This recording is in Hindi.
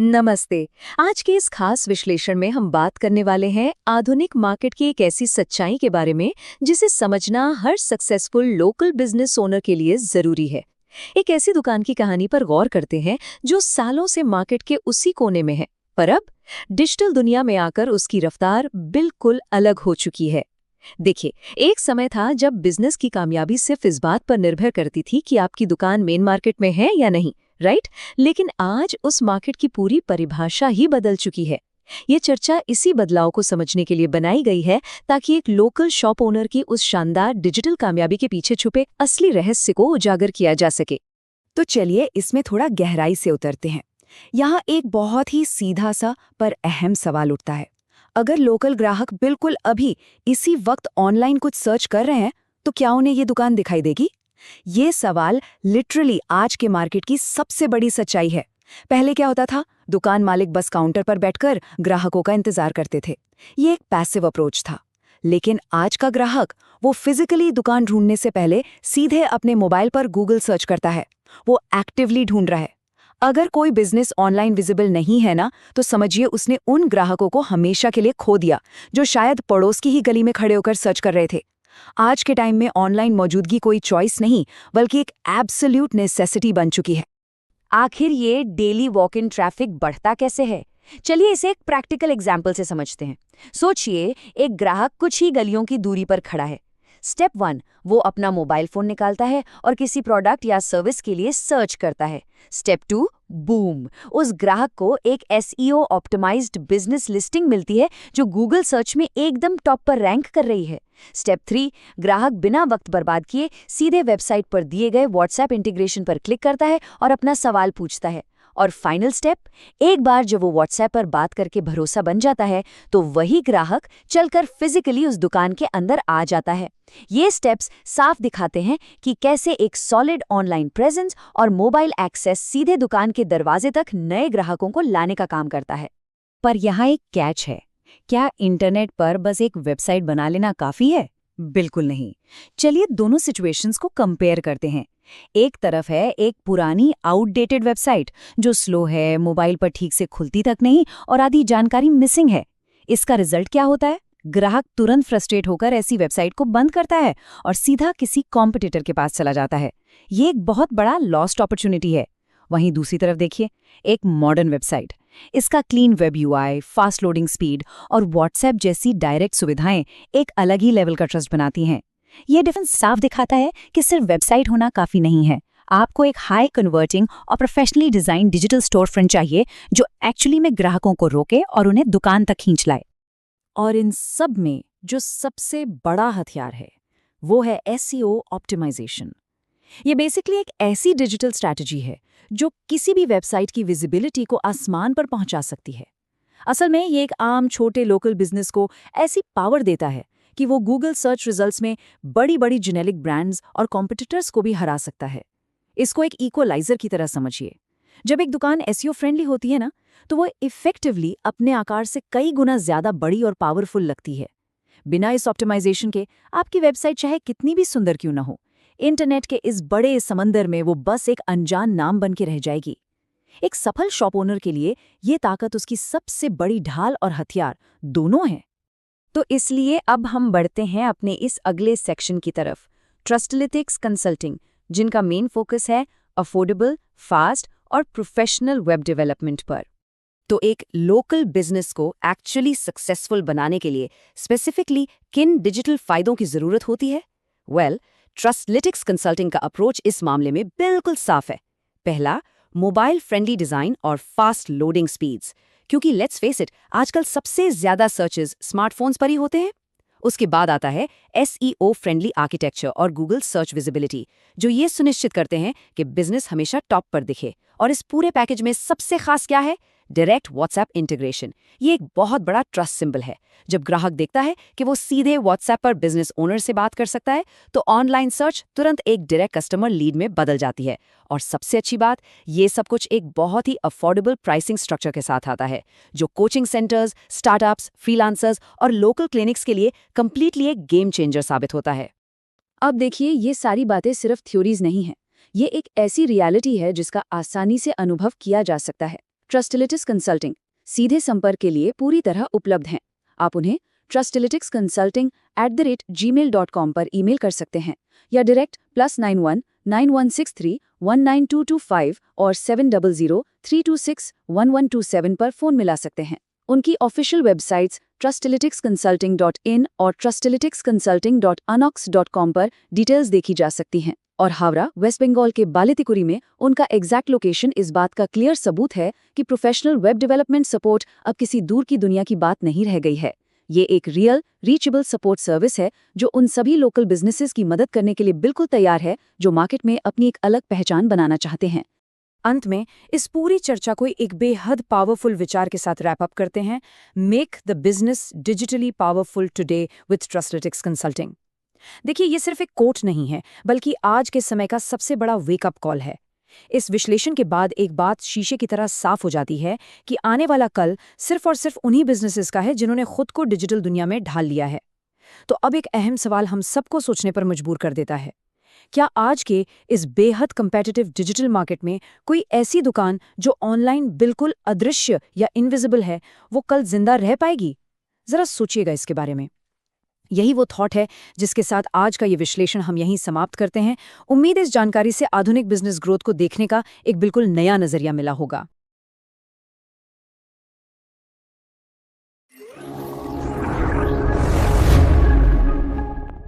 नमस्ते। आज के इस खास विश्लेषण में हम बात करने वाले हैं आधुनिक मार्केट की एक ऐसी सच्चाई के बारे में जिसे समझना हर सक्सेसफुल लोकल बिजनेस ओनर के लिए जरूरी है। एक ऐसी दुकान की कहानी पर गौर करते हैं जो सालों से मार्केट के उसी कोने में है, पर अब डिजिटल दुनिया में आकर उसकी रफ्तार बिल्कुल अलग हो चुकी है। देखिए, एक समय था जब बिजनेस की कामयाबी सिर्फ इस बात पर निर्भर करती थी कि आपकी दुकान मेन मार्केट में है या नहीं, राइट? लेकिन आज उस मार्केट की पूरी परिभाषा ही बदल चुकी है। ये चर्चा इसी बदलाव को समझने के लिए बनाई गई है ताकि एक लोकल शॉप ओनर की उस शानदार डिजिटल कामयाबी के पीछे छुपे असली रहस्य को उजागर किया जा सके। तो चलिए इसमें थोड़ा गहराई से उतरते हैं। यहाँ एक बहुत ही सीधा सा पर अहम सवाल उठता है। अगर लोकल ग्राहक बिल्कुल अभी इसी वक्त ऑनलाइन कुछ सर्च कर रहे हैं, तो क्या उन्हें ये दुकान दिखाई देगी? ये सवाल लिटरली आज के मार्केट की सबसे बड़ी सच्चाई है। पहले क्या होता था? दुकान मालिक बस काउंटर पर बैठकर ग्राहकों का इंतजार करते थे। ये एक पैसिव अप्रोच था। लेकिन आज का ग्राहक वो फिजिकली दुकान ढूंढने से पहले सीधे अपने मोबाइल पर गूगल सर्च करता है। वो एक्टिवली ढूंढ रहा है। अगर कोई बिजनेस ऑनलाइन विजिबल नहीं है ना, तो समझिए उसने उन ग्राहकों को हमेशा के लिए खो दिया जो शायद पड़ोस की ही गली में खड़े होकर सर्च कर रहे थे। आज के टाइम में ऑनलाइन मौजूदगी कोई चॉइस नहीं, बल्कि एक एब्सोल्यूट नेसेसिटी बन चुकी है। आखिर ये डेली वॉक इन ट्रैफिक बढ़ता कैसे है? चलिए इसे एक प्रैक्टिकल एग्जाम्पल से समझते हैं। सोचिए, एक ग्राहक कुछ ही गलियों की दूरी पर खड़ा है। स्टेप 1, वो अपना मोबाइल फोन निकालता है और किसी प्रोडक्ट या सर्विस के लिए सर्च करता है। स्टेप 2, बूम, उस ग्राहक को एक एसईओ ऑप्टिमाइज्ड बिजनेस लिस्टिंग मिलती है जो गूगल सर्च में एकदम टॉप पर रैंक कर रही है। स्टेप 3, ग्राहक बिना वक्त बर्बाद किए सीधे वेबसाइट पर दिए गए व्हाट्सएप इंटीग्रेशन पर क्लिक करता है और अपना सवाल पूछता है। और फाइनल स्टेप, एक बार जब वो व्हाट्सएप पर बात करके भरोसा बन जाता है, तो वही ग्राहक चलकर फिजिकली उस दुकान के अंदर आ जाता है। ये स्टेप्स साफ दिखाते हैं कि कैसे एक सॉलिड ऑनलाइन प्रेजेंस और मोबाइल एक्सेस सीधे दुकान के दरवाजे तक नए ग्राहकों को लाने का काम करता है। पर यहाँ एक कैच है। क्या इंटरनेट पर बस एक वेबसाइट बना लेना काफी है? बिल्कुल नहीं। चलिए दोनों सिचुएशंस को कंपेयर करते हैं। एक तरफ है एक पुरानी आउटडेटेड वेबसाइट जो स्लो है, मोबाइल पर ठीक से खुलती तक नहीं और आधी जानकारी मिसिंग है। इसका रिजल्ट क्या होता है? ग्राहक तुरंत फ्रस्ट्रेट होकर ऐसी वेबसाइट को बंद करता है और सीधा किसी कॉम्पिटिटर के पास चला जाता है। ये एक बहुत बड़ा लॉस्ट अपॉर्चुनिटी है। वहीं दूसरी तरफ देखिए, एक मॉडर्न वेबसाइट। इसका clean web UI, fast loading speed और व्हाट्सएप जैसी डायरेक्ट सुविधाएं एक अलग ही लेवल का ट्रस्ट बनाती हैं। ये डिफरेंस साफ दिखाता है कि सिर्फ वेबसाइट होना काफी नहीं है। आपको एक हाई कन्वर्टिंग और professionally design digital store front चाहिए जो एक्चुअली में ग्राहकों को रोके और उन्हें दुकान तक खींच लाए। और इन सब में जो सबसे बड़ा हथियार है वो है एसईओ ऑप्टिमाइजेशन। ये बेसिकली एक ऐसी डिजिटल स्ट्रैटेजी है जो किसी भी वेबसाइट की विजिबिलिटी को आसमान पर पहुंचा सकती है। असल में ये एक आम छोटे लोकल बिजनेस को ऐसी पावर देता है कि वो गूगल सर्च रिजल्ट्स में बड़ी बड़ी जेनेरिक ब्रांड्स और कॉम्पिटिटर्स को भी हरा सकता है। इसको एक इक्वलाइजर की तरह समझिए। जब एक दुकान एसईओ फ्रेंडली होती है ना, तो वो इफेक्टिवली अपने आकार से कई गुना ज्यादा बड़ी और पावरफुल लगती है। बिना इस ऑप्टिमाइजेशन के आपकी वेबसाइट चाहे कितनी भी सुंदर क्यों ना हो, इंटरनेट के इस बड़े समंदर में वो बस एक अनजान नाम बन के रह जाएगी। एक सफल शॉप ओनर के लिए ये ताकत उसकी सबसे बड़ी ढाल और हथियार दोनों हैं। तो इसलिए अब हम बढ़ते हैं अपने इस अगले सेक्शन की तरफ, ट्रस्टलिटिक्स कंसल्टिंग, जिनका मेन फोकस है अफोर्डेबल, फास्ट और प्रोफेशनल वेब डेवलपमेंट पर। तो एक लोकल बिजनेस को एक्चुअली सक्सेसफुल बनाने के लिए स्पेसिफिकली किन डिजिटल फायदों की जरूरत होती है? ट्रस्टलिटिक्स कंसल्टिंग का अप्रोच इस मामले में बिल्कुल साफ है। पहला, मोबाइल फ्रेंडली डिजाइन और फास्ट लोडिंग स्पीड्स, क्योंकि लेट्स फेस इट, आजकल सबसे ज्यादा सर्चेस स्मार्टफोन्स पर ही होते हैं। उसके बाद आता है एसईओ फ्रेंडली आर्किटेक्चर और गूगल सर्च विजिबिलिटी, जो ये सुनिश्चित करते हैं कि बिजनेस हमेशा टॉप पर दिखे। और इस पूरे पैकेज में सबसे खास क्या है? Direct WhatsApp integration. ये एक बहुत बड़ा ट्रस्ट सिंबल है। जब ग्राहक देखता है कि वो सीधे व्हाट्सएप पर बिजनेस ओनर से बात कर सकता है, तो ऑनलाइन सर्च तुरंत एक डायरेक्ट कस्टमर लीड में बदल जाती है। और सबसे अच्छी बात, ये सब कुछ एक बहुत ही अफोर्डेबल प्राइसिंग स्ट्रक्चर के साथ आता है, जो कोचिंग सेंटर्स, स्टार्टअप्स, फ्रीलांसर्स और लोकल क्लिनिक्स के लिए कंप्लीटली एक गेम चेंजर साबित होता है। अब देखिए, ये सारी बातें सिर्फ थ्योरीज नहीं हैं। ये एक ऐसी रियलिटी है जिसका आसानी से अनुभव किया जा सकता है। ट्रस्टलिटिक्स कंसल्टिंग सीधे संपर्क के लिए पूरी तरह उपलब्ध हैं। आप उन्हें trustlyticsconsulting@gmail.com पर ईमेल कर सकते हैं या डायरेक्ट +91 9163 19225 और 700 326 1127 पर फोन मिला सकते हैं। उनकी ऑफिशियल वेबसाइट्स trustlyticsconsulting.in और trustlyticsconsulting.unox.com पर डिटेल्स देखी जा सकती हैं। और हावड़ा, वेस्ट बंगाल के बालेतिकुरी में उनका एग्जैक्ट लोकेशन इस बात का क्लियर सबूत है कि प्रोफेशनल वेब डेवलपमेंट सपोर्ट अब किसी दूर की दुनिया की बात नहीं रह गई है। ये एक रियल, रीचेबल सपोर्ट सर्विस है जो उन सभी लोकल बिजनेसेस की मदद करने के लिए बिल्कुल तैयार है जो मार्केट में अपनी एक अलग पहचान बनाना चाहते हैं। अंत में इस पूरी चर्चा को एक बेहद पावरफुल विचार के साथ रैप अप करते हैं। Make the business digitally powerful today with Trustlytics consulting. देखिए, ये सिर्फ एक कोट नहीं है, बल्कि आज के समय का सबसे बड़ा वेकअप कॉल है। इस विश्लेषण के बाद एक बात शीशे की तरह साफ हो जाती है कि आने वाला कल सिर्फ और सिर्फ उन्हीं बिजनेसेस का है जिन्होंने खुद को डिजिटल दुनिया में ढाल लिया है। तो अब एक अहम सवाल हम सबको सोचने पर मजबूर कर देता है। क्या आज के इस बेहद कम्पेटिटिव डिजिटल मार्केट में कोई ऐसी दुकान जो ऑनलाइन बिल्कुल अदृश्य या इनविजिबल है, वो कल जिंदा रह पाएगी? जरा सोचिएगा इसके बारे में। यही वो थॉट है जिसके साथ आज का ये विश्लेषण हम यहीं समाप्त करते हैं। उम्मीद इस जानकारी से आधुनिक बिजनेस ग्रोथ को देखने का एक बिल्कुल नया नजरिया मिला होगा।